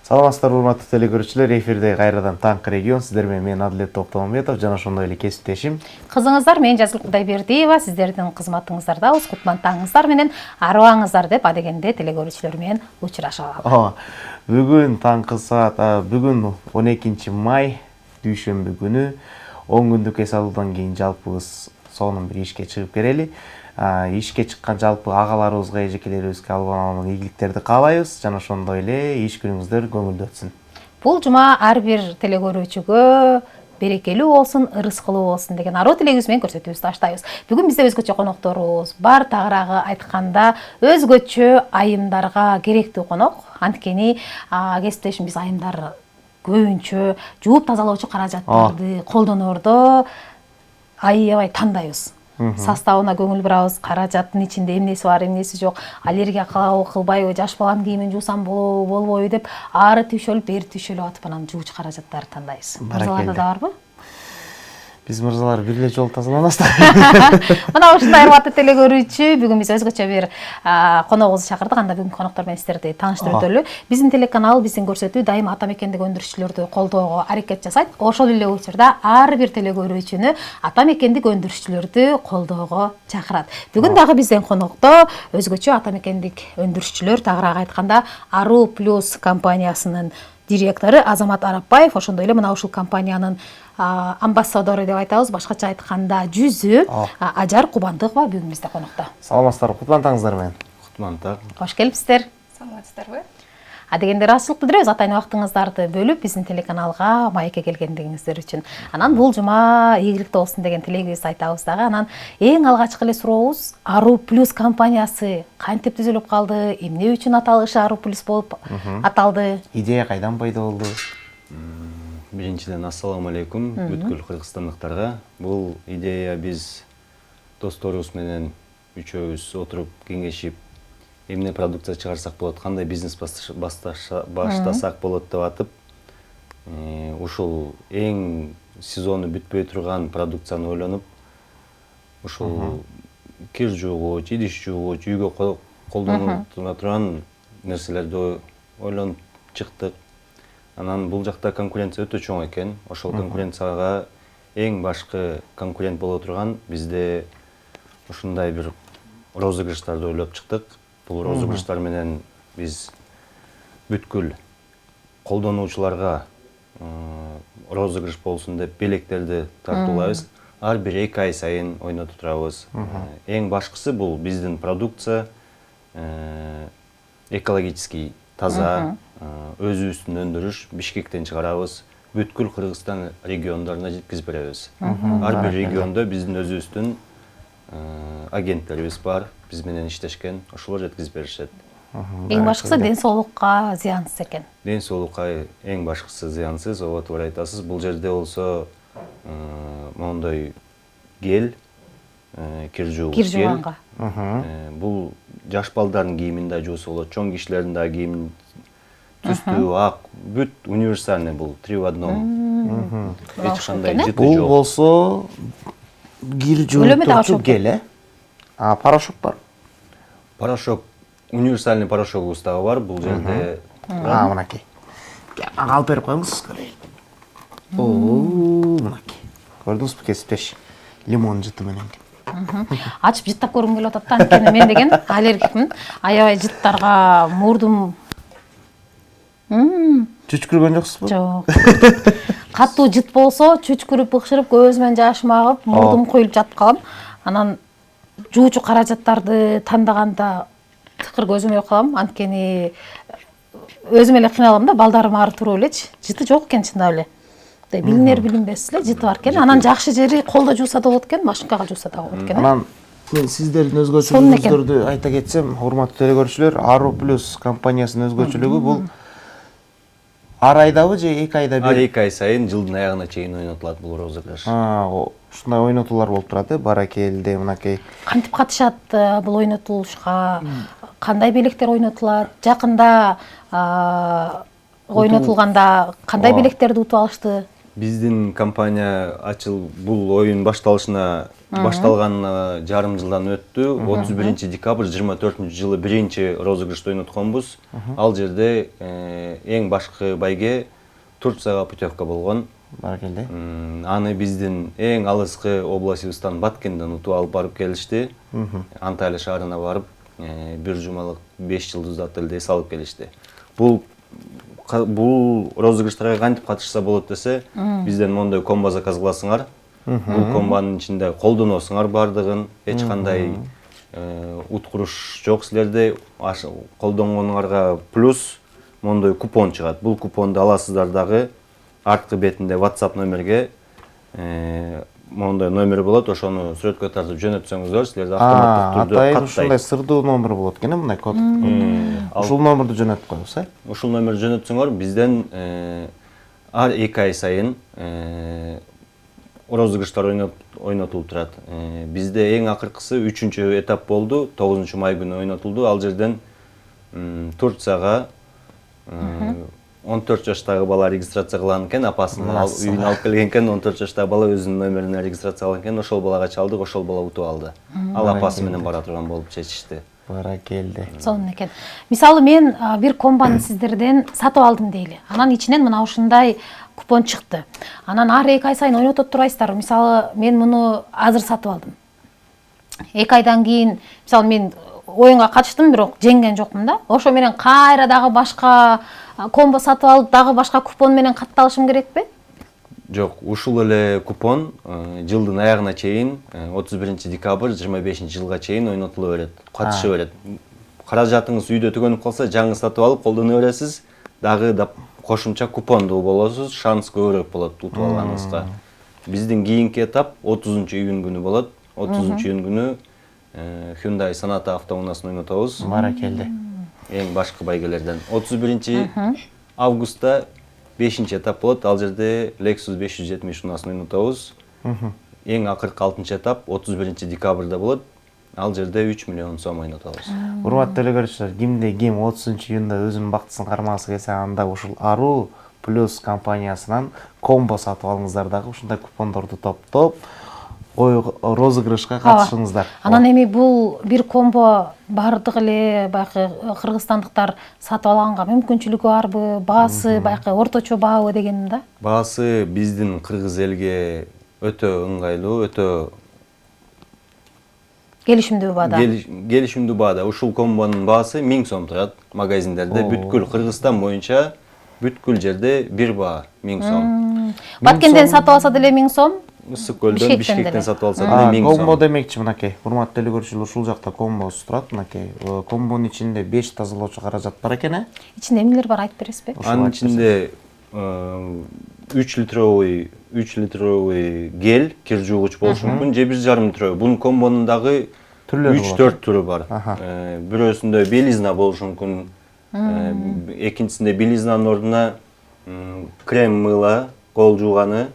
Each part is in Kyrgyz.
Саламатсыздар урматтуу телекөрүүчүлөр, эфирде кайрадан таңкы регион. Сиздер менен мен Адилет Токтомамбетов жана ошондой эле кесиптешим. Кызыңыздар мен Жазгыл Кудайбердиева, сиздердин кызматыңыздарда кутман таңыңыздар менен арыбаңыздар деп адегенде телекөрүүчүлөр менен учурашабыз. Бүгүн таңкы саат, бүгүн 12 май дүйшөмбү күнү 10 күндүк эс алуудан кийин жалпыбыз сонун бир ишке чыгып келели. Ишке чыккан жалпы агаларыбызга, эжекелерибизге албан ийгиликтерди каалайбыз жана ошондой эле иш күнүңүздөр көңүлдүү өтсүн. Бул жума ар бир телекөрүүчүгө берекелүү болсун, ырыскылуу болсун деген аруу тилегибиз менен көрсөтүүбүздү баштайбыз. Бүгүн бизде өзгөчө конокторубуз бар, тагыраагы айтканда өзгөчө айымдарга керектүү конок. Анткени кесиптешим биз айымдар көбүнчө жууп тазалоочу каражаттарды колдоноордо аябай тандайбыз. Составына көңүл бурабыз, каражаттын ичинде эмнеси бар, эмнеси жок, аллергия кылабы, кылбайбы, жаш баланын кийимин жуусам болобу, болбойбу деп ары түйшөлүп, бери түйшөлүп атып анан жуучу каражаттарды тандайбыз. Мырзаларда да барбы? Биз мырзалар бир эле жолу тазаланабыз да. Мына ушундай урматтуу телекөрүүчү, бүгүн биз өзгөчө бир коногубузду чакырдык. Анда бүгүнкү коноктор менен сиздерди тааныштырып өтөлү. Биздин телеканал, биздин көрсөтүү дайыма ата мекендик өндүрүшчүлөрдү колдоого аракет жасайт. Ошол эле учурда ар бир телекөрүүчүнү ата мекендик өндүрүшчүлөрдү колдоого чакырат. Бүгүн дагы биздин конокто өзгөчө ата мекендик өндүрүшчүлөр, тагыраак айтканда Ару Плюс компаниясынын директору Азамат Арапбаев, ошондой эле мына ушул компаниянын амбассадору деп айтабыз, башкача айтканда жүзү Ажар Кубандыкова бүгүн бизде конокто. Саламатсыздар, кутман таңыңыздар менен. Кутман таң. Кош келипсиздер. Саламатсыздарбы? Адегенде ыраазычылык билдиребиз атайын убактыңыздарды бөлүп биздин телеканалга маекке келгендигиңиздер үчүн. Анан бул жума ийгиликтүү болсун деген тилегибизди айтабыз дагы. Анан эң алгачкы эле сурообуз, Ару Плюс компаниясы кантип түзүлүп калды, эмне үчүн аталышы Ару Плюс болуп аталды? Идея кайдан пайда болду? Биринчиден ассаламу алейкум бүткүл кыргызстандыктарга. Бул идея биз досторубуз менен үчөөбүз отуруп кеңешип, эмне продукция чыгарсак болот, кандай бизнес баштасак болот деп атып, ушул эң сезону бүтпөй турган продукцияны ойлонуп, ушул кир жуугуч, идиш жуугуч, үйгө колдонула турган нерселерди ойлонуп чыктык. Анан бул жакта конкуренция өтө чоң экен. Ошол конкуренцияга эң башкы конкурент боло турган бизде ушундай бир розыгрыштарды ойлоп чыктык. Бул розыгрыштар менен биз бүткүл колдонуучуларга розыгрыш болсун деп белектерди тартуулайбыз. Ар бир 2 ай сайын ойнотуп турабыз. Эң башкысы бул биздин продукция экологический таза, өзүбүздүн өндүрүш, Бишкектен чыгарабыз, бүткүл Кыргызстан региондоруна жеткизип беребиз. Ар бир региондо биздин өзүбүздүн агенттерибиз бар, биз менен иштешкен, ошолор жеткизип беришет. Эң башкысы ден соолукка зыянсыз экен. Ден соолукка эң башкысы зыянсыз, ооба туура айтасыз. Бул жерде болсо мондой гель, кир жуугуч гель. Бул жаш балдардын кийимин да жууса болот, чоң кишилердин да кийимин түстүү, ак, бүт универсальный бул 3 в 1. Эч кандай жыты жок. Бул болсо кир жуутуучу гель, порошок бар. Порошок, универсальный порошогубуз дагы бар бул жерде. Мынакей. Алып берип коюңуз, көрөйүн. Мынакей. Көрдүңүзбү кесиптеш? Лимон жыты менен. Ачып жыттап көргүм келип атат да, анткени мен деген аллергикмин. Аябай жыттарга мурдум Чүчкүргөн жоксузбу? жок. Катуу жыт болсо, чүчкүрүп, быкшырып, көзүмөн жашым агып, мурдум куюлуп жатып калам. Анан жуучу каражаттарды тандаганда тыкыр көзүмө калам, анткени өзүм эле кыйналам да, балдарым ары туруп элечи. Жыты жок экен чындап эле. Билинер билинбес эле жыты бар экен. Анан жакшы жери колдо жууса да болот экен, машинкага жууса да болот экен. Анан мен сиздердин өзгөчөлүгүңүздөрдү айта кетсем, урматтуу телекөрүүчүлөр, Ару Плюс компаниясынын өзгөчөлүгү бул ар айдабы же 2 айда бир? 2 ай сайын жылдын аягына чейин ойнотулат бул розыгрыш. Ушундай ойнотуулар болуп турат, баракелде, мынакей. Кантип катышат бул ойнотулушка? Кандай белектер ойнотулат? Жакында ойнотулганда кандай белектерди утуп алышты? Биздин компания бул оюн башталганына жарым жылдан өттү. 31 декабрь 24 жылы биринчи розыгрышты ойнотконбуз. Ал жерде эң башкы байге Турцияга путевка болгон. Баракелде. Аны биздин эң алыскы областыбыздан Баткенден утуп алып барып келишти. Анталия шаарына барып, бир жумалык 5 жылдыздуу отельде эс алып келишти. Бул розыгрыштарга кантип катышса болот десе, бизден мондой комбо заказ кыласыңар. Бул комбанын ичинде колдоносуңар бардыгын, эч кандай уткуруш жок силерде. Колдонгонуңарга плюс мондой купон чыгат. Бул купонду аласыздар дагы арткы бетинде WhatsApp номерге мондой номер болот, ошону сүрөткө тартып жөнөтсөңүздөр, силерде автоматтык түрдө атайын каттайт. ушундай сырдуу номер болот экен, мындай код. Ушул номерди жөнөтүп коебуз, Ушул номерди жөнөтсөңөр, бизден ар 2 ай сайын розыгрыштар ойнотулуп турат. Бизде эң акыркысы 3-чү этап болду, 9 май күнү ойнотулду. Ал жерден Турцияга 14 жаштагы бала регистрация кылган экен, апасын үйүнө алып келген экен, 14 жаштагы бала өзүнүн номерине регистрация кылган экен, ошол балага чалдык, ошол бала утуп алды. Ал апасы менен бара турган болуп чечишти. Баракелде. Сонун экен. Мисалы мен бир комбаны сиздерден сатып алдым дейли. Анан ичинен мына ушундай купон чыкты. Анан ар 2 ай сайын ойнотуп турасыздар. Мисалы мен муну азыр сатып алдым. 2 айдан кийин, мисалы мен оюнга катыштым, бирок жеңген жокмун да. Ошо менен кайра дагы башка комбо сатып алып, дагы башка купон менен катталышым керекпи? Жок, ушул эле купон жылдын аягына чейин, 31 декабрь 25 жылга чейин ойнотула берет, катыша берет. Каражатыңыз үйдө түгөнүп калса, жаңы сатып алып колдоно бересиз, дагы кошумча купондуу болосуз, шанс көбүрөөк болот утуп алганыңызга. Биздин кийинки этап 30-июнь күнү болот. 30-июнь күнү Hyundai Sonata автоунаасын ойнотобуз. Баракелде. Эң башкы байгелерден. 31 августта 5-чи этап болот. Ал жерде Lexus 570 унаасын ойнотобуз. Эң акыркы 6-чы этап 31 декабрда болот. Ал жерде 3 миллион сом ойнотобуз. Урматтуу телекөрүүчүлөр, кимде ким 30-июнда өзүнүн бактысын кармагысы келсе, анда ушул Ару Плюс компаниясынан комбо сатып алыңыздар дагы ушундай купондорду топтоп, розыгрышка катышыңыздар. Анан эми бул бир комбо бардык эле баягы кыргызстандыктар сатып алганга мүмкүнчүлүгү барбы, баасы баягы орточо баабы дегеним да? Баасы биздин кыргыз элге өтө ыңгайлуу, өтө Келишимдүү баада. Келишимдүү баада. Ушул комбонун баасы 1000 сом турат магазиндерде. Бүткүл Кыргызстан боюнча бүткүл жерде бир баа 1000 сом. Баткенден сатып алса деле 1000 сом. Ысык көлдөн, Бишкектен сатып алса деле 1000 сом. Комбо демекчи, мынакей, урматтуу телекөрүүчүлөр, ушул жакта комбосу турат, мынакей. Комбонун ичинде 5 тазалоочу каражат бар экен, Ичинде эмнелер бар, айтып бересизби? Анын ичинде 3 литровый гель, кир жуугуч болушу мүмкүн, же 1,5 литровый. Бунун комбонун дагы 3-4 түрү бар. Бирөөсүндө белизна болушу мүмкүн, экинчисинде белизнанын ордуна крем мыла, кол жууганы,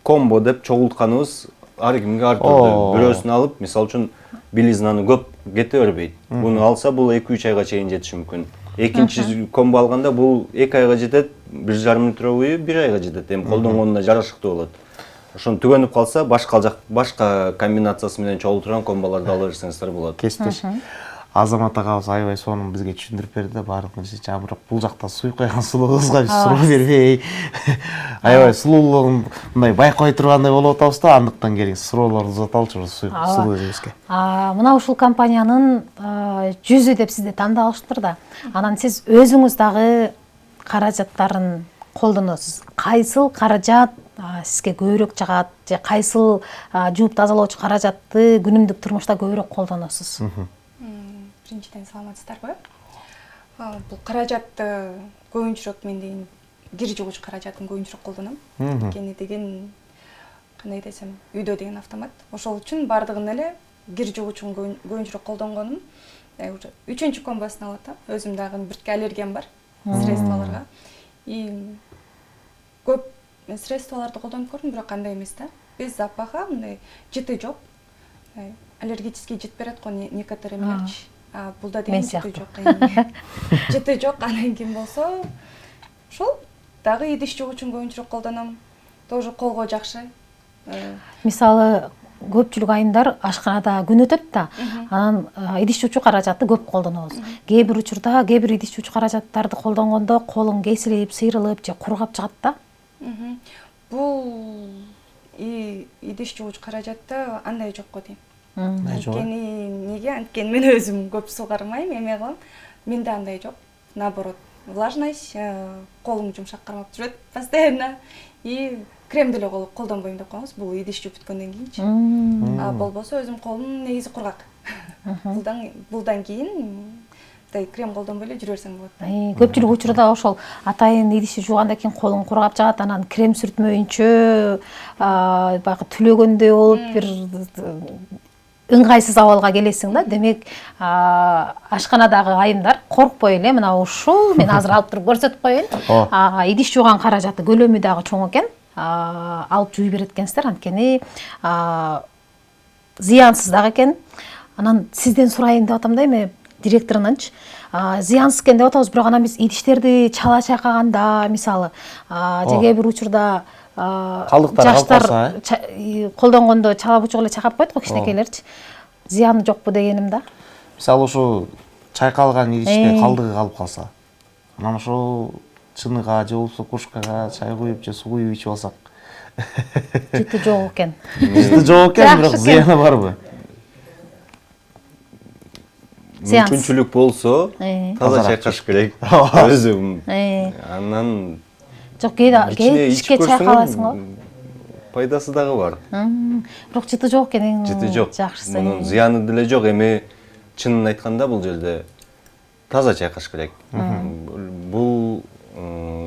комбо деп чогултканыбыз ар кимге ар түрдүү. Бирөөсүн алып, мисалы үчүн белизнаны көп кете бербейт. Буну алса, бул 2-3 айга чейин жетиши мүмкүн. Экинчи комбо алганда бул 2 айга жетет, 1,5 литровый 1 айга жетет. Эми колдонгонуна жарашыктуу болот. Ошону түгөнүп калса, башка комбинациясы менен чогултурган комболорду ала берсеңиздер болот. Кесиптеш. Азамат агабыз аябай сонун бизге түшүндүрүп берди да, баардык нерсе. Бирок бул жакта суюп койгон сулуубузга биз суроо бербей, аябай сулуулугун мындай байкой тургандай болуп атабыз да, андыктан келиңиз суроолорду узаталычы сулуу эмеске. Мына ушул компаниянын жүзү деп сизди тандалыштыр да. Анан сиз өзүңүз дагы каражаттарын колдоносуз. Кайсыл каражат сизге көбүрөөк жагат, же кайсыл жууп тазалоочу каражатты күнүмдүк турмушта көбүрөөк колдоносуз? Биринчиден саламатсыздарбы? Бул каражатты көбүнчөрөөк мен деген кир жуугуч каражатын көбүнчөрөөк колдоном. Кени деген кандай десем, үйдө деген автомат. Ошол үчүн бардыгын эле кир жуугучун көбүнчөрөөк колдонгонум. Уже 3-чү комбосын алып атам. Өзүм дагы бирке аллергиям бар средстволорго. Көп средстволорду колдонуп көрдүм, бирок кандай эмес да. Без запаха, мындай жыты жок. Аллергический жыт берет го некоторые мелочи. Бул да деген жыты жок. Жыты жок, анан ким болсо ошол дагы идиш жугучун көбүнчөрөөк колдоном. Тоже колго жакшы. Мисалы көпчүлүк айымдар ашканада күн өтөт да, анан идиш жуучу каражатты көп колдонобуз. Кээ бир учурда кээ бир идиш жуучу каражаттарды колдонгондо колуң кесилип, сыйрылып же кургап чыгат да. Бул идиш жуучу каражатта андай жок го дейм. Анткени мен өзүм көп суу кармайм, эме кылам. Менде андай жок. Наоборот, влажность, колум жумшак кармап жүрөт постоянно. И крем деле колдонбойм деп коебуз. Бул идиш жууп бүткөндөн кийинчи. Болбосо өзүм колум негизи кургак. Булдан кийин крем колдонбой эле жүрө берсең болот. Көпчүлүк учурда ошол атайын идишти жуугандан кийин колуң кургап чыгат, анан крем сүртмөйүнчө баягы түлөгөндөй болуп бир ыңгайсыз абалга келесиң да. Демек, ашканадагы айымдар коркпой эле мына ушул мен азыр алып туруп көрсөтүп коеюн. Идиш жууган каражаты көлөмү дагы чоң экен. Алып жууй берет экенсиздер, анткени зыянсыз дагы экен. Анан сизден сурайын деп атам да, эми директорунанчы. Зыянсыз экен деп атабыз, бирок анан биз идиштерди чала чайкаганда, мисалы, кээ бир учурда жаштар колдонгондо чала бучук эле чайкап коет го, кичинекейлерчи. Зыяны жокпу дегеним да. Мисалы ушу чайкалган идиште калдыгы калып калса, анан ошол чыныга же болбосо кружкага чай куюп же суу куюп ичип алсак. Жыты жок экен. Жыты жок экен, бирок зыяны барбы? Мүмкүнчүлүк болсо, таза чайкаш керек. Өзүм. Анан жок, ичке чайкаласың го. Пайдасы дагы бар. Бирок жыты жок экен. Жыты жок. Жакшысы. Мунун зыяны деле жок. Эми чынын айтканда бул жерде таза чайкаш керек. Бул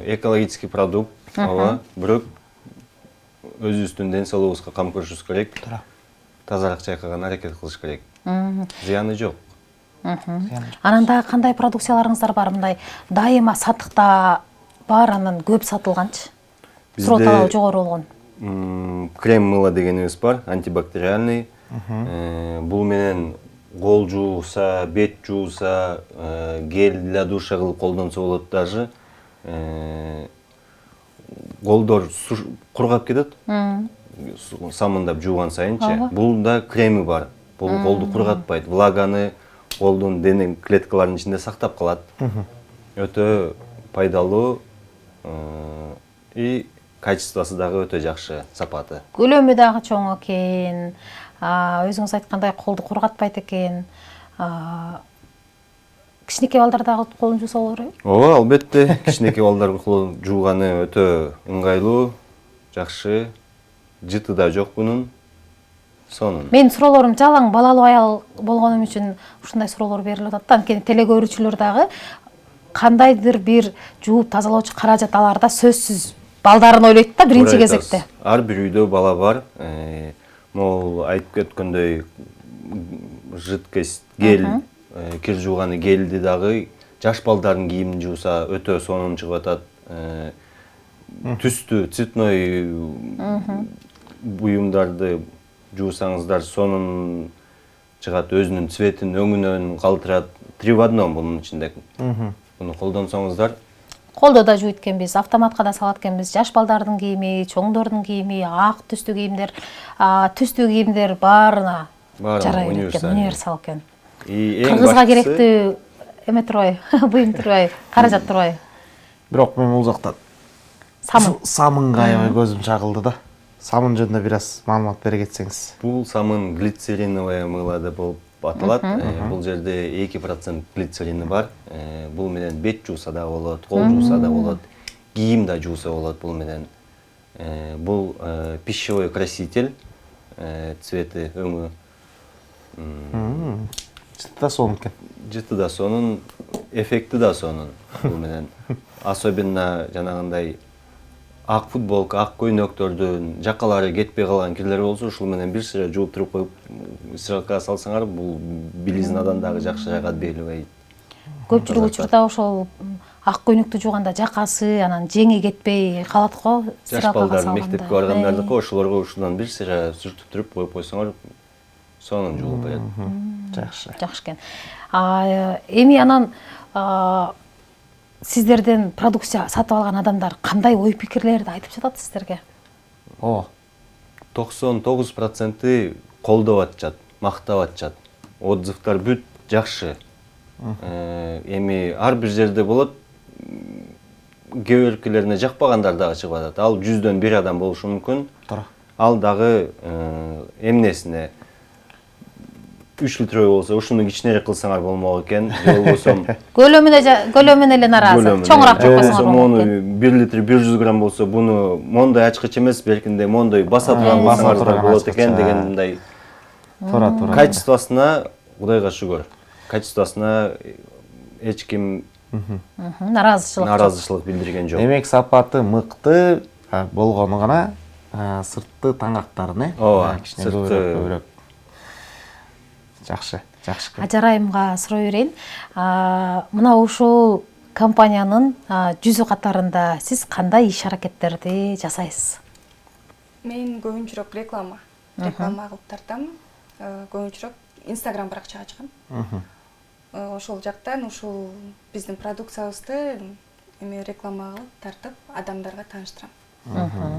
экологический продукт, бирок өзүбүздүн ден соолугубузга кам көрүшүбүз керек. Тазараак чайкаганга аракет кылыш керек. Зыяны жок. Анан дагы кандай продукцияларыңыздар бар? Мындай дайыма сатыкта бар, анан көп сатылганчы. Суроо талабы жогору болгон. Крем мыло дегенибиз бар, антибактериальный. Бул менен кол жууса, бет жууса, гель для душа кылып колдонсо болот даже. Колдор кургап кетет. Самындап жууган сайынчы. Бул да креми бар. Бул колду кургатпайт. Влаганы колдун дене клеткаларынын ичинде сактап калат. Өтө пайдалуу и качествосы дагы өтө жакшы, сапаты. Көлөмү дагы чоң экен. Өзүңүз айткандай колду кургатпайт экен. Кичинекей балдар дагы колун жууса болор э? Ооба, албетте. Кичинекей балдар колун жууганы өтө ыңгайлуу, жакшы. Жыты да жок bunun. Сонун. Мен суроолорум жалаң балалуу аял болгонум үчүн ушундай суроолор берилип атат. Анткени телекөрүүчүлөр дагы кандайдыр бир жууп тазалоочу каражат аларда сөзсүз балдарын ойлойт да биринчи кезекте. Ар бир үйдө бала бар. Могул айтып кеткөндөй жидкость, гель, кир жууганы гельди дагы жаш балдардын кийимин жууса өтө сонун чыгып атат. Түстүү, цветной буюмдарды жуусаңыздар сонун чыгат, өзүнүн цветин, өңүнөн калтырат. 3 в 1 бунун ичинде. Буну колдонсоңуздар колдо да жууйт экенбиз, автоматка да салат экенбиз. Жаш балдардын кийими, чоңдордун кийими, ак түстүү кийимдер баарына жарай берет экен, универсал экен. Кыргызга керектүү эме турбайбы, буюм турбайбы, каражат турбайбы? Бирок мен бул жакта самынга аябай көзүм чагылды да. Самын жөнүндө бир аз маалымат бере кетсеңиз. Бул самын глицериновое мыло деп болуп аталат. Бул жерде 2% глицерини бар. Бул менен бет жууса да болот, кол жууса да болот, кийим да жууса болот бул менен. Бул пищевой краситель, цвети, өңү. Жыты да сонун экен. Жыты да сонун, эффекти да сонун бул менен. Особенно жанагындай ак футболка, ак көйнөктөрдүн жакалары кетпей калган кирлер болсо, ушул менен бир сыра жууп туруп коюп, стиралкага салсаңар, бул белизнадан дагы жакшы жагат белгилейт. Көпчүлүк учурда ошол ак көйнөктү жууганда жакасы, анан жеңи кетпей калат го, стиралкага салганда. Жаш балдар мектепке баргандардыкы ошолорго ушундан бир сыра сүртүп туруп коюп койсоңор, сонун жуулуп берет. Жакшы. Жакшы экен. Эми анан сиздерден продукция сатып алган адамдар кандай ой пикирлерди айтып жатат сиздерге? 99% колдоп атышат, мактап атышат. Отзывдар бүт жакшы. Эми ар бир жерде болот. Кээ биркилерине жакпагандар дагы чыгып атат. Ал 100дөн 1 адам болушу мүмкүн. Туура. Ал дагы эмнесине 3 литр болсо ушуну кичинерээк кылсаңар болмок экен, же болбосо көлөмүнө эле нааразы, чоңураак жаппасаңар болмок экен. Мону 1 литр 100 грамм болсо, буну мондай ачкыч эмес, белкинде мондай баса турган кылсаңар болот экен деген мындай. Туура. Качествосуна Кудайга шүгүр. Качествосуна эч ким наразычылык билдирген жок. Демек сапаты мыкты болгону гана сыртты таңактарын, кичине көбүрөөк. Жакшы. Ажарайымга суроо берейин. Мына ушул компаниянын жүзү катарында сиз кандай иш аракеттерди жасайсыз? Мен көбүнчөрөөк реклама кылып тартам. Көбүнчөрөөк Instagram баракча ачкам. Ошол жактан ушул биздин продукциябызды реклама кылып тартып, адамдарга тааныштырам.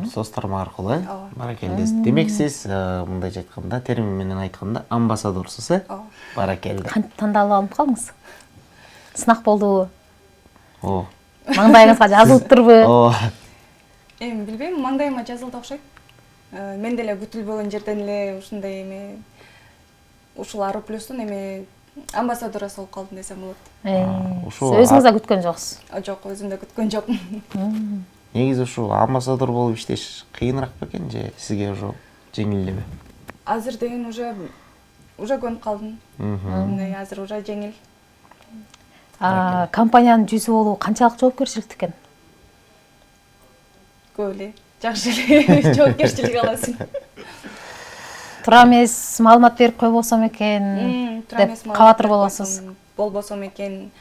Соц тармагы аркылуу, баракелде. Демек сиз мындайча айтканда, термин менен айтканда амбассадорсуз, баракелде. Кантип тандалып алып калдыңыз? Сынак болдубу? Маңдайыңызга жазылыптырбы? Билбейм, маңдайыма жазылды окшойт. Мен деле күтүлбөгөн жерден эле ушундай ушул Ару Плюстун амбассадору болуп калдым десем болот. Өзүңүз да күткөн жоксуз? Жок, өзүм да күткөн жокмун. Негизи ушул амбассадор болуп иштеш кыйыныраак бекен же сизге уже жеңил элеби? Азыр деген уже көнүп калдым. Азыр уже жеңил. Компаниянын жүзү болуу канчалык жоопкерчиликтүү экен? Көп эле, жакшы эле жоопкерчилик аласың. Туура эмес маалымат берип койбосом экен деп кабатыр болосуз. Болбосом экен,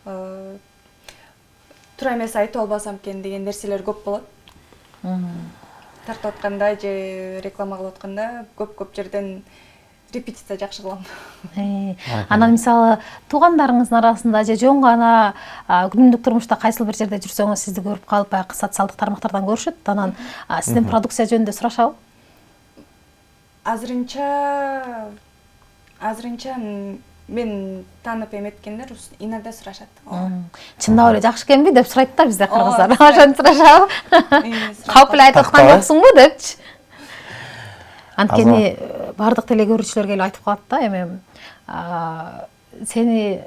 туура эмес айтып албасам экен деген нерселер көп болот. Тартып атканда же реклама кылып атканда көп жерден репетиция жакшы кылам. Анан мисалы туугандарыңыздын арасында же жөн гана күнүмдүк турмушта кайсыл бир жерде жүрсөңүз сизди көрүп калып баягы социалдык тармактардан көрүшөт, анан сиздин продукция жөнүндө сурашабы? Азырынча мен таанып эметкендер иногда сурашат. Чындап эле жакшы экенби деп сурайт да бизде кыргыздар. Ошентип сурашабы? Калп эле айтып аткан жоксуңбу депчи. Анткени бардык телекөрүүчүлөр келип айтып калат да, сени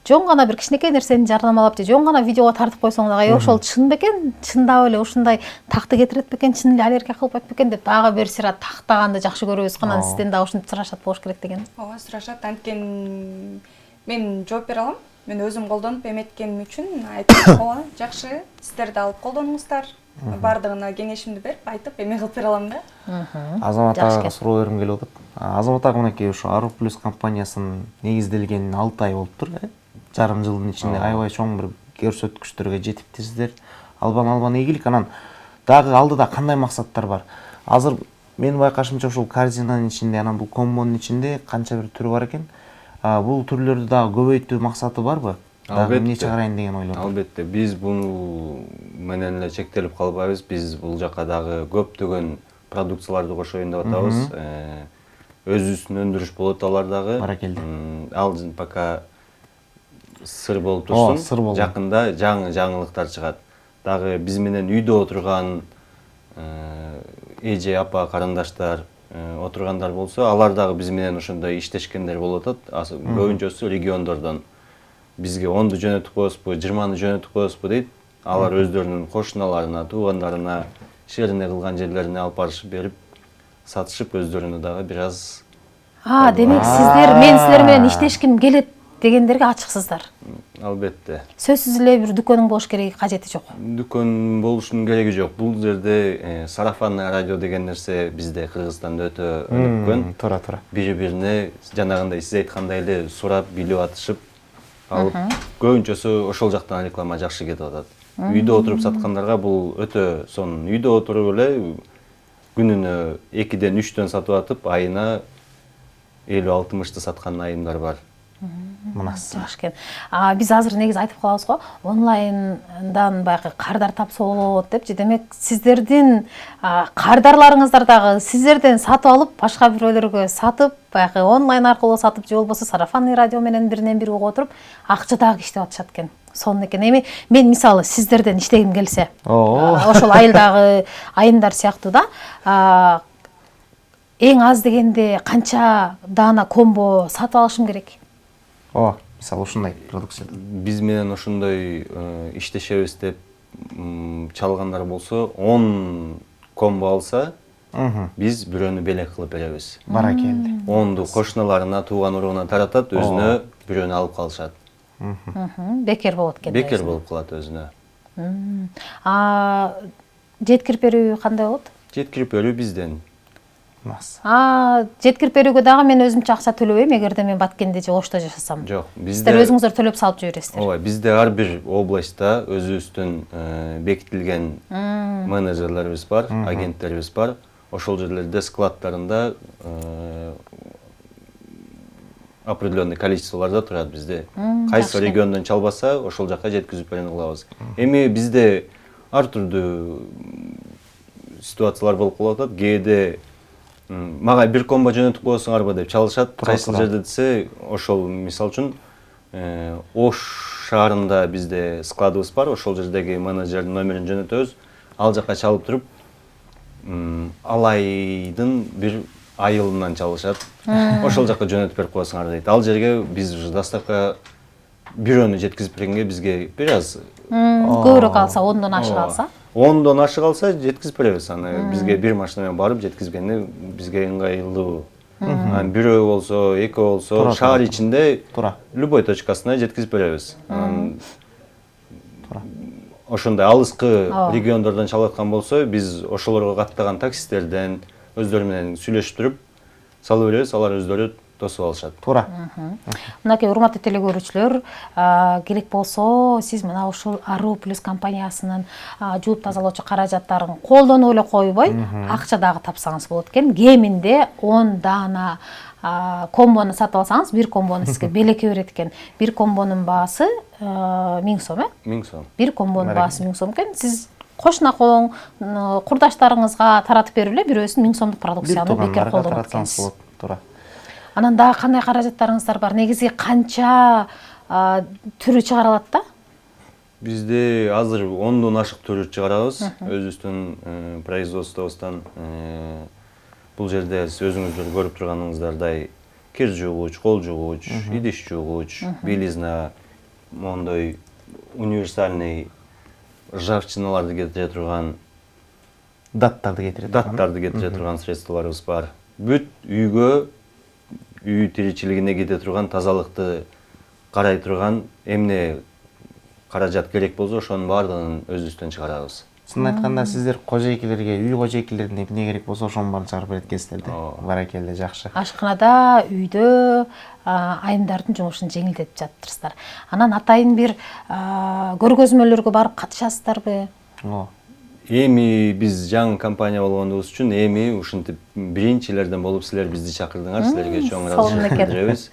жөн гана бир кичинекей нерсени жарнамалап же жөн гана видеого тартып койсоң дагы ошол чын бекен, чындап эле ушундай такты кетирет бекен, чын эле аллергия кылбайт бекен деп дагы бир сыйра тактаганды жакшы көрөбүз. Анан сизден дагы ушинтип сурашат болуш керек деген. Сурашат, анткени мен жооп бере алам. Мен өзүм колдонуп эметкеним үчүн айтам, жакшы, сиздер да алып колдонуңуздар. Бардыгына кеңешимди берип, айтып эме кылып бере алам да. Азамат ага суроо бергим келип атат. Азамат ага мынакей ушу Ару Плюс компаниясынын негизделгенине 6 ай болуптур, жарым жылдын ичинде аябай чоң бир көрсөткүчтөргө жетиптирсиздер. Албан ийгилик. Анан дагы алдыда кандай максаттар бар? Азыр менин байкашымча ушул корзинанын ичинде, анан бул комбонун ичинде канча бир түрү бар экен. Бул түрлөрдү дагы көбөйтүү максаты барбы? Дагы эмне чыгарайын деген ойлор. Албетте, биз буну менен эле чектелип калбайбыз. Биз бул жака дагы көптөгөн продукцияларды кошоюн деп атабыз. Өзүбүздүн өндүрүш болот алар дагы. Баракелде. Ал пока сыр болуп турсун. Жакында жаңылыктар чыгат. Дагы биз менен үйдө отурган эже, апа, карындаштар отургандар болсо, алар дагы биз менен ошондой иштешкендер болуп атат. Көбүнчөсү региондордон. Бизге 10-ду жөнөтүп коесузбу, 20-ны жөнөтүп коесузбу дейт. Алар өздөрүнүн кошуналарына, туугандарына, шерине кылган жерлерине алып барышып берип, сатышып өздөрүнө дагы бир аз. Демек сиздер мен силер менен иштешким келет дегендерге ачыксыздар. Албетте. Сөзсүз эле бир дүкөнүң болуш кереги, кажети жок. Дүкөн болушунун кереги жок. Бул жерде сарафанный радио деген нерсе бизде Кыргызстанда өтө өнүккөн. Туура. Бири-бирине жанагындай сиз айткандай эле сурап, билип атышып алып, көбүнчөсү ошол жактан реклама жакшы кетип атат. Үйдө отуруп саткандарга бул өтө сонун. Үйдө отуруп эле күнүнө 2-ден 3-төн сатып атып, айына 50-60-ты саткан айымдар бар. Мынасы. Жакшы экен. Биз азыр негизи айтып калабыз го, онлайндан баягы кардар тапса болот деп. Демек, сиздердин кардарларыңыздар дагы сиздерден сатып алып, башка бирөөлөргө сатып, баягы онлайн аркылуу сатып, же болбосо сарафанный радио менен биринен бири угуп отуруп, акча дагы иштеп атышат экен. Сонун экен. Эми мен мисалы сиздерден иштегим келсе, ошол айылдагы айымдар сыяктуу да, эң аз дегенде канча даана комбо сатып алышым керек? Мисалы ушундай продукция. Биз менен ошондой иштешебиз деп чалгандар болсо, 10 комбо алса, биз бирөөнү белек кылып беребиз. Баракелде. 10ду кошуналарына, тууган уругуна таратат, өзүнө бирөөнү алып калышат. Бекер болот экен. Бекер болуп калат өзүнө. Жеткирип берүү кандай болот? Жеткирип берүү бизден. Жеткирип берүүгө дагы мен өзүмчө акча төлөбөйм, эгерде мен Баткенде же Ошто жашасам. Жок, сиздер өзүңүздөр төлөп салып жибересиздер. Ооба, бизде ар бир областта өзүбүздүн бекитилген менеджерлерибиз бар, агенттерибиз бар. Ошол жерлерде складтарында определенный количестволарда турат бизде. Кайсы региондон чалбаса, ошол жака жеткизип берени кылабыз. Эми бизде ар түрдүү ситуациялар болуп калып атат. Кээде мага бир комбо жөнөтүп коесуңарбы деп чалышат. Кайсы жерде десе, ошол мисал үчүн Ош шаарында бизде складыбыз бар. Ошол жердеги менеджердин номерин жөнөтөбүз. Ал жака чалып туруп, ал айдын бир айылынан чалышат. Ошол жака жөнөтүп берип коесуңар дейт. Ал жерге биз уже доставка бирөөнү жеткизип бергенге бизге бир аз көбүрөөк алса, 10дон ашык алса? 10дон ашык алса жеткизип беребиз. Аны бизге бир машина менен барып жеткизгенде бизге ыңгайлуу. Бирөө болсо, эки болсо, шаар ичинде любой точкасына жеткизип беребиз. Ошондой алыскы региондордон чалаткан болсо, биз ошолорго каттаган таксисттерден өздөрү менен сүйлөшүп туруп салып беребиз, алар өздөрү тосуп алышат. Туура. Мынакей урматтуу телекөрүүчүлөр, керек болсо сиз мына ушул Ару Плюс компаниясынын жууп тазалоочу каражаттарын колдонуп эле койбой, акча дагы тапсаңыз болот экен. Кеминде 10 даана комбону сатып алсаңыз, бир комбону сизге белекке берет экен. Бир комбонун баасы 1000 сом, 1000 сом. Бир комбонун баасы 1000 сом экен. Сиз кошуна колуң, курдаштарыңызга таратып берип эле бирөөсүн 1000 сомдук продукцияны бекер колдонуп экенсиз. Туура. Анан дагы кандай каражаттарыңыздар бар? Негизи канча түрү чыгарылат да? Бизде азыр 10дон ашык түрү чыгарабыз. Өзүбүздүн производствобуздан бул жерде өзүңүздөр көрүп турганыңыздардай кир жуугуч, кол жуугуч, идиш жуугуч, белизна, мондой универсальный ржавчиналарды кетире турган, даттарды кетире турган средстволорубуз бар. Бүт үйгө, үй тиричилигине кете турган, тазалыкты карай турган эмне каражат керек болсо, ошонун баардыгын өзүбүздөн чыгарабыз. Чынын айтканда, сиздер кожойкелерге, үй кожойкелерине эмне керек болсо, ошонун баарын чыгарып берет экенсиздер да. Баракелде, жакшы. Ашканада, үйдө айымдардын жумушун жеңилдетип жатырсыздар. Анан атайын бир көргөзмөлөргө барып катышасыздарбы? Эми биз жаңы компания болгондугубуз үчүн эми ушинтип биринчилерден болуп силер бизди чакырдыңар, силерге чоң ыраазычылык билдиребиз.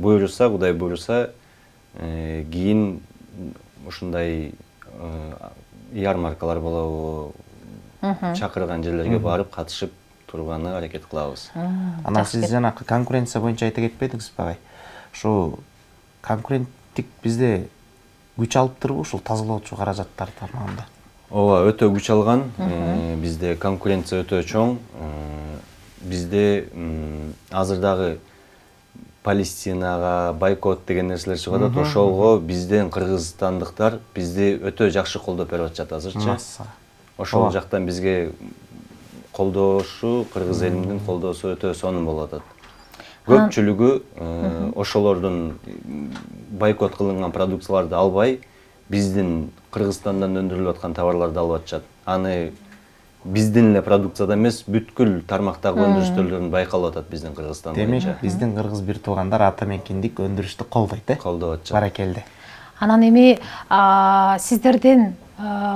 Буйруса, Кудай буйруса, кийин ушундай ярмаркалар болобу, чакырган жерлерге барып катышып турганга аракет кылабыз. Анан сиз жанакы конкуренция боюнча айта кетпедиңизби агай? Ушу конкуренттик бизде күч алыптырбы ушул тазалоочу каражаттар тармагында? Ооба, өтө күч алган. Бизде конкуренция өтө чоң. Бизде азыр дагы Палестинага бойкот деген нерселер чыгып атат. Ошолго бизден кыргызстандыктар бизди өтө жакшы колдоп берип атышат азырчы. Ошол жактан бизге колдошу, кыргыз элинин колдоосу өтө сонун болуп атат. Көпчүлүгү ошолордун бойкот кылынган продукцияларды албай, биздин Кыргызстандан өндүрүлүп аткан товарларды алып атышат. Аны биздин эле продукцияда эмес, бүткүл тармактагы өндүрүштөрдөн байкалып атат биздин Кыргызстан боюнча. Демек, биздин кыргыз бир туугандар ата менкиндик өндүрүштү колдойт, колдоп атышат. Баракелде. Анан эми сиздерден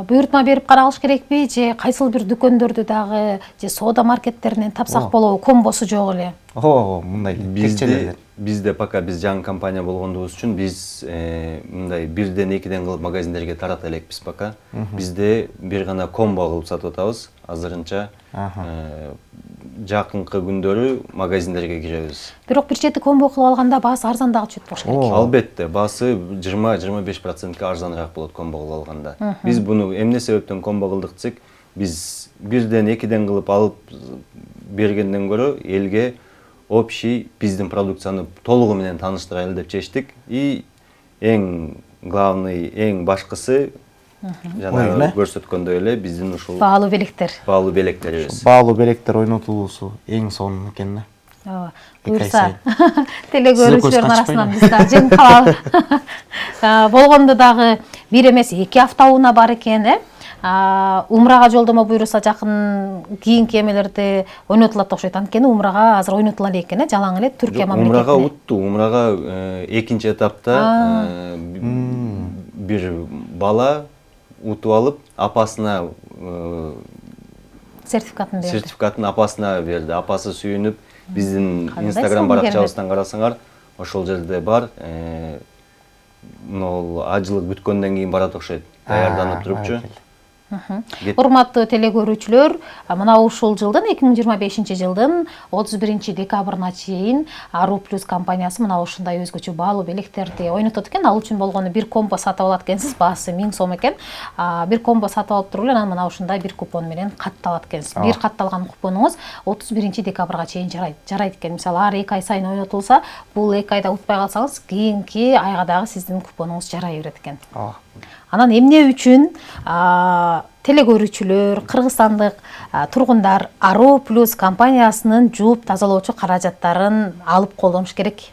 буйртма берип каралыш керекпи, же кайсыл бир дүкөндөрдү дагы же соода маркеттеринен тапсак болобу, комбосу жок эле? Мындай текчелерден. Бизде пока биз жаңы компания болгондугубуз үчүн биз мындай 1ден 2ден кылып магазиндерге тарата элекпиз пока. Бизде бир гана комбо кылып сатып атабыз. Азырынча жакынкы күндөрү магазиндерге киребиз. Бирок бир чети комбо кылып алганда баасы арзандагы түшөт болуш керек. Албетте, баасы 20-25% арзаныраак болот комбо кылып алганда. Биз буну эмне себептен комбо кылдык десек, биз 1ден 2ден кылып алып бергенден көрө элге общий биздин продукцияны толугу менен тааныштырайлы деп чечтик. И эң главный, эң башкысы жана көрсөткөндөй эле биздин ушул Баалуу белектерибиз. Баалуу белектер ойнотулуусу эң сонун экен да. Ооба. Буюрса телекөрүүчүлөрдүн арасынан биз да жеңип калалы. Болгондо дагы бир эмес 2 апта уна бар экен, Умрага жолдомо буйруса жакын кийинки эмелерде ойнотулат окшойт. Анткени Умрага азыр ойнотула элек экен, жалаң эле Түркия мамлекетине. Умрага утту. Умрага экинчи этапта бир бала утуп алып, апасына сертификатын апасына берди. Апасы сүйүнүп, биздин Instagram баракчабыздан карасаңар, ошол жерде бар. Мына ажылык бүткөндөн кийин барат окшойт. Даярданып турупчу. Урматтуу телекөрүүчүлөр, мына ушул жылдын 2025 жылдын 31 декабрына чейин Ару Плюс компаниясы мына ушундай өзгөчө баалуу белектерди ойнотот экен. Ал үчүн болгону бир комбо сатып алат экенсиз, баасы 1000 сом экен. Бир комбо сатып алып туруп эле анан мына ушундай бир купон менен катталат экенсиз. Бир катталган купонуңуз 31 декабрга чейин жарайт экен. Мисалы ар 2 ай сайын ойнотулса, бул 2 айда утпай калсаңыз, кийинки айга дагы сиздин купонуңуз жарай берет экен. Анан эмне үчүн телекөрүүчүлөр, кыргызстандык тургундар Ару Плюс компаниясынын жууп тазалоочу каражаттарын алып колдонуш керек?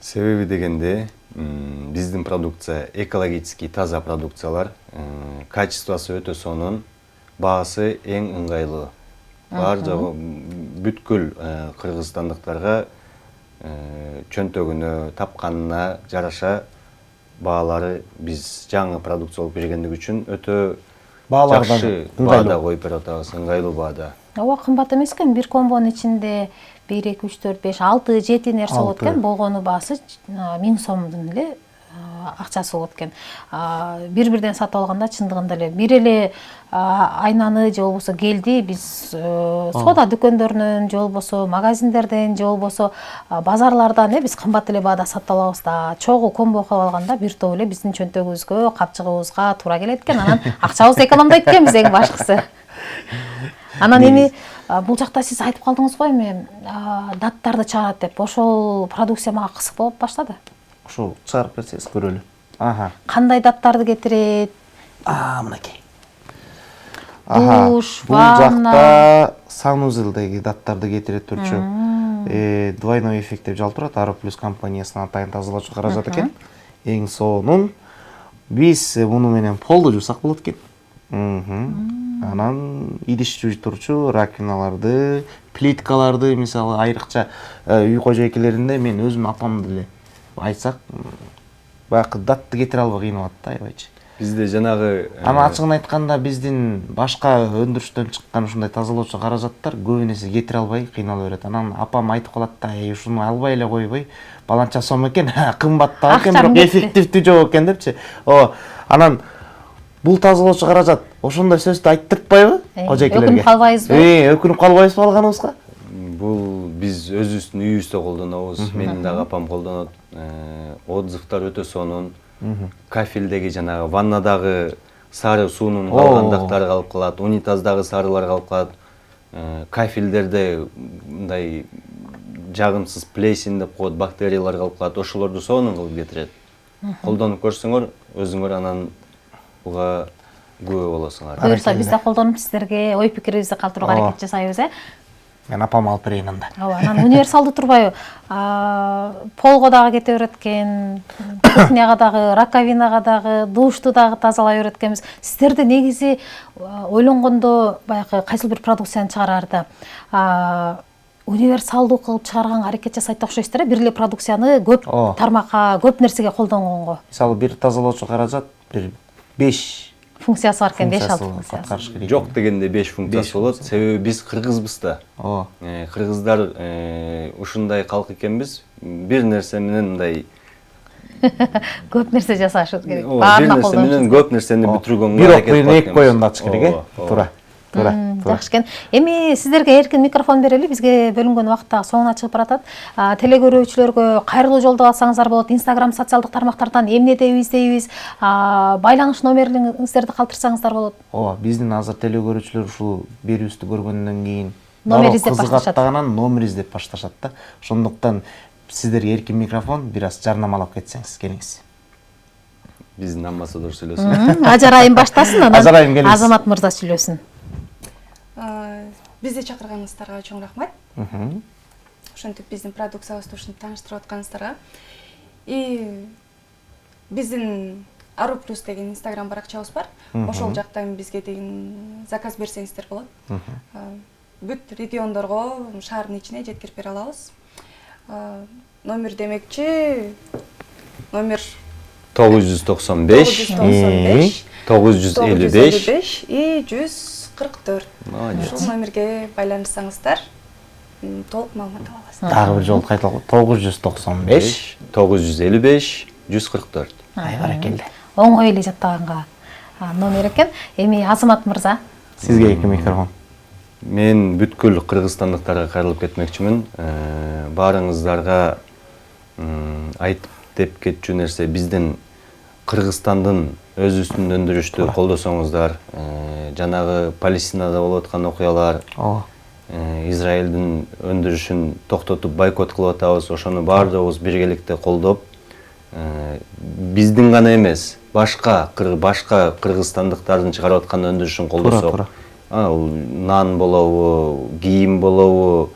Себеби дегенде, биздин продукция экологически таза продукциялар, качествосы өтө сонун, баасы эң ыңгайлуу. Бар бүткүл кыргызстандыктарга чөнтөгүнө, тапканына жараша баалары биз жаңы продукция болуп бергендиги үчүн өтө жакшы баада коюп берип атабыз, ыңгайлуу баада. Ооба, кымбат эмес экен. Бир комбонун ичинде 1, 2, 3, 4, 5, 6, 7 нерсе болот экен. Болгону баасы 1000 сомдун эле акчасы болот экен. Бир-бирден сатып алганда чындыгында эле бир эле айнаны же болбосо гелди биз соода дүкөндөрүнөн же болбосо магазиндерден же болбосо базарлардан биз кымбат эле баада сатып алабыз да. Чогуу комбо кылып алганда бир топ эле биздин чөнтөгүбүзгө, капчыгыбызга туура келет экен. Анан акчабызды экономдойт экенбиз эң башкысы. Анан эми бул жакта сиз айтып калдыңыз го эми даттарды чыгарат деп. Ошол продукция мага кызык болуп баштады. Ошол чыгарып берсеңиз көрөлү. Кандай даттарды кетирет? Мынакей. Душ, бул жакта санузелдеги даттарды кетирет турчу. Двойной эффект деп жалып турат. Ару Плюс компаниясынын атайын тазалоочу каражат экен. Эң сонун. Биз муну менен полду жуусак болот экен. Анан идиш жуутурчу раковиналарды, плиткаларды, мисалы айрыкча үй кожойкелеринде мен өзүм апамды эле айтсак, баягы датты кетире албай кыйналат да, аябайчы. Бизде жанагы Аны ачыгын айтканда биздин башка өндүрүштөн чыккан ушундай тазалоочу каражаттар көбүн эсе кетире албай кыйнала берет. Анан апам айтып калат да, ушуну албай эле койбой, баланча сом экен, кымбаттаа экен, бирок эффективдүү жок экен депчи. Анан бул тазалоочу каражат ошондой сөздү айттыртпайбы кожойкелерге? Өкүнүп калбайбызбы? Өкүнүп калбайбызбы алганыбызга? Бул биз өзүбүздүн үйүбүздө колдонобуз, менин дагы апам колдонот. Отзывдар өтө сонун. Кафелдеги жанагы ваннадагы сары суунун калгандыктары калып калат, унитаздагы сарылар калып калат. Кафелдерде мындай жагымсыз плесень деп коет, бактериялар калып калат. Ошолорду сонун кылып кетирет. Колдонуп көрсөңөр, өзүңөр анан буга күбө болосуңар. Буюрса биз да колдонуп сиздерге ой пикирибизди калтырууга аракет жасайбыз, Мен апам алып берейин анда. Ооба, анан универсалдуу турбайбы? Полго дагы кете берет экен, кухняга дагы, раковинага дагы, душту дагы тазалай берет экенбиз. Сиздерде негизи ойлонгондо баягы кайсыл бир продукцияны чыгараарда универсалдуу кылып чыгарганга аракет жасайт окшойсуздар, бир эле продукцияны көп тармакка, көп нерсеге колдонгонго. Мисалы бир тазалоочу каражат бир 5 функциясы бар экен, 5-6 функциясы функциясы. аткарыш керек. Жок дегенде 5 функциясы Беш болот. Себеби биз кыргызбыз да. Ооба. Кыргыздар ушундай калк экенбиз. Бир нерсе менен мындай Көп нерсе жасашыбыз керек. бир Баарына нерсе менен колдонушубуз көп нерсени бүтүргөнгө Бирок аракет бирин кылат эки коюнду ачыш керек, экенбиз. Туура. Туура. Жакшы экен. Эми сиздерге эркин микрофон берели. Бизге бөлүнгөн убакыт дагы соңуна чыгып баратат. Теле көрүүчүлөргө кайрылуу жолдоп атсаңыздар болот. Instagram социалдык тармактардан эмне дейбиз, байланыш номериңиздерди калтырсаңыздар болот. Ооба, биздин азыр теле көрүүчүлөр ушул берүүбүздү көргөндөн кийин Номер издеп башташат. Кызыгаттагынан номер издеп башташат да. Ошондуктан сиздерге эркин микрофон, бир аз жарнамалап кетсеңиз, келиңиз. Биздин амбассадор сүйлөсүн. Ажар айым баштасын, Ажар айым анан келиңиз. Азамат мырза сүйлөсүн. Бизди чакырганыңыздарга чоң рахмат. Ошентип биздин продукциябызды ушинтип тааныштырып атканыңыздарга. Биздин Ару Плюс деген Instagram баракчабыз бар. Ошол жактан бизге деген заказ берсеңиздер болот. Бүт региондорго, шаардын ичине жеткирип бере алабыз. Номер демекчи, номер 995 955 и 144. Ушул номерге байланышсаңыздар, толук маалымат алабыз. Дагы бир жолу кайталап 995 955 144. Ай баракелде. Оңой эле жаттаганга номер экен. Эми Азамат мырза. Сизге эки микрофон. Мен бүткүл кыргызстандыктарга кайрылып кетмекчимин. Баарыңыздарга айтып деп кетчү нерсе биздин Кыргызстандын өзүбүздүн өндүрүштү колдосоңуздар, жанагы Палестинада болуп аткан окуялар, Израилдин өндүрүшүн токтотуп бойкот кылып атабыз, ошону баардыгыбыз биргеликте колдоп, биздин гана эмес, башка кыргызстандыктардын чыгарып аткан өндүрүшүн колдосок, нан болобу, кийим болобу,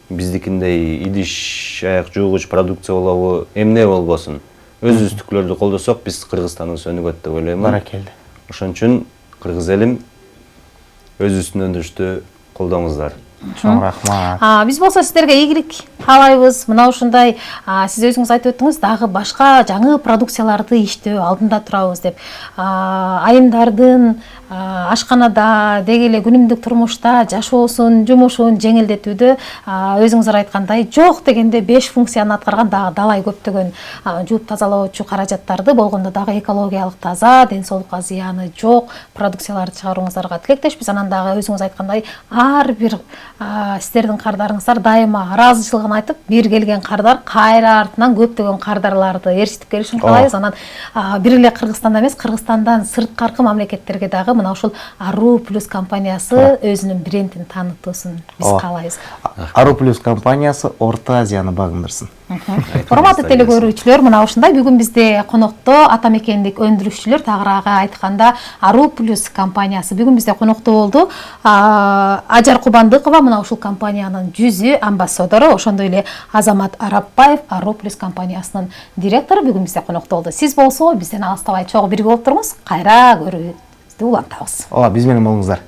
биздикиндей идиш аяк жуугуч продукция болобу, эмне болбосун, өзүбүздүкүлөрдү колдосок, биз Кыргызстаныбыз өнүгөт деп ойлойм. Баракелде. Ошон үчүн кыргыз элим өзүбүздүн өндүрүштү колдоңуздар. Чоң рахмат. Биз болсо сиздерге ийгилик каалайбыз. Мына ушундай сиз өзүңүз айтып өттүңүз, дагы башка жаңы продукцияларды иштөө алдында турабыз деп. Айымдардын ашканада, деги эле күнүмдүк турмушта жашоосун, жумушун жеңилдетүүдө өзүңүздөр айткандай жок дегенде 5 функцияны аткарган дагы далай көптөгөн жууп тазалоочу каражаттарды, болгондо дагы экологиялык таза, ден соолукка зыяны жок продукцияларды чыгарууңуздарга тилектешпиз. Анан дагы өзүңүз айткандай ар бир сиздердин кардарыңыздар дайыма ыраазычылыгын айтып, бир келген кардар кайра артынан көптөгөн кардарларды ээрчитип келишин каалайбыз. Анан бир эле Кыргызстанда эмес, Кыргызстандан сырткаркы мамлекеттерге дагы мына ушул Ару Плюс компаниясы өзүнүн брендин таанытуусун биз каалайбыз. Ару Плюс компаниясы Орто Азияны багындырсын. Урматтуу теле көрүүчүлөр, мына ушундай бүгүн бизде конокто ата мекендик өндүрүшчүлөр, тагыраагы айтканда Ару Плюс компаниясы бүгүн бизде конокто болду. Ажар Кубандыкова мына ушул компаниянын жүзү, амбассадору, ошондой эле Азамат Арапбаев Ару Плюс компаниясынын директору бүгүн бизде конокто болду. Сиз болсо бизден алыстабай чогуу бирге болуп туруңуз, кайра көрүүбүздү улантабыз. Ооба, биз менен болуңуздар.